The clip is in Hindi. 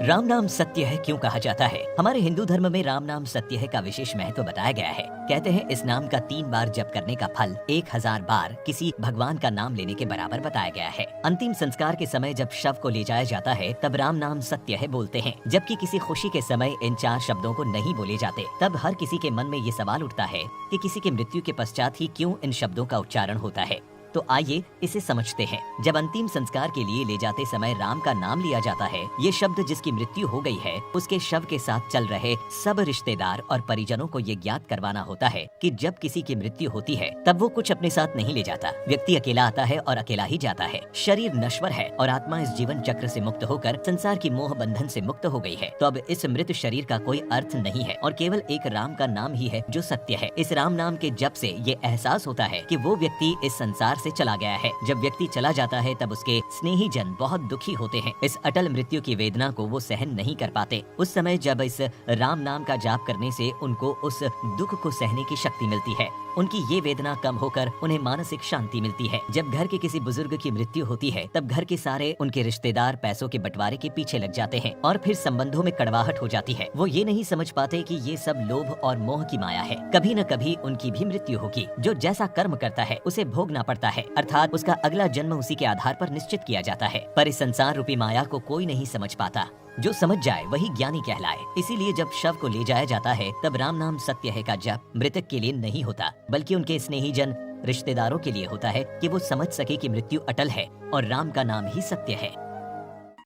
राम नाम सत्य है क्यों कहा जाता है? हमारे हिंदू धर्म में राम नाम सत्य है का विशेष महत्व बताया गया है। कहते हैं इस नाम का 3 बार जप करने का फल 1000 बार किसी भगवान का नाम लेने के बराबर बताया गया है। अंतिम संस्कार के समय जब शव को ले जाया जाता है तब राम नाम सत्य है बोलते हैं, जबकि किसी खुशी के समय इन 4 शब्दों को नहीं बोले जाते। तब हर किसी के मन में ये सवाल उठता है कि किसी के मृत्यु के पश्चात ही क्यों इन शब्दों का उच्चारण होता है। तो आइए इसे समझते हैं। जब अंतिम संस्कार के लिए ले जाते समय राम का नाम लिया जाता है, ये शब्द जिसकी मृत्यु हो गई है उसके शव के साथ चल रहे सब रिश्तेदार और परिजनों को ये ज्ञात करवाना होता है कि जब किसी की मृत्यु होती है तब वो कुछ अपने साथ नहीं ले जाता। व्यक्ति अकेला आता है और अकेला ही जाता है। शरीर नश्वर है और आत्मा इस जीवन चक्र से मुक्त होकर संसार की मोह बंधन से मुक्त हो गई है। तो अब इस मृत शरीर का कोई अर्थ नहीं है और केवल एक राम का नाम ही है जो सत्य है। इस राम नाम के जप से ये एहसास होता है कि वो व्यक्ति इस संसार से चला गया है। जब व्यक्ति चला जाता है तब उसके स्नेही जन बहुत दुखी होते हैं। इस अटल मृत्यु की वेदना को वो सहन नहीं कर पाते। उस समय जब इस राम नाम का जाप करने से उनको उस दुख को सहने की शक्ति मिलती है। उनकी ये वेदना कम होकर उन्हें मानसिक शांति मिलती है। जब घर के किसी बुजुर्ग की मृत्यु होती है तब घर के सारे उनके रिश्तेदार पैसों के बंटवारे के पीछे लग जाते हैं और फिर संबंधों में कड़वाहट हो जाती है। वो ये नहीं समझ पाते कि ये सब लोभ और मोह की माया है। कभी न कभी उनकी भी मृत्यु होगी। जो जैसा कर्म करता है उसे भोगना पड़ता है, अर्थात उसका अगला जन्म उसी के आधार पर निश्चित किया जाता है। पर इस संसार रूपी माया को कोई नहीं समझ पाता। जो समझ जाए वही ज्ञानी कहलाए। इसीलिए जब शव को ले जाया जाता है तब राम नाम सत्य है का जप मृतक के लिए नहीं होता, बल्कि उनके स्नेही जन रिश्तेदारों के लिए होता है कि वो समझ सके कि मृत्यु अटल है और राम का नाम ही सत्य है।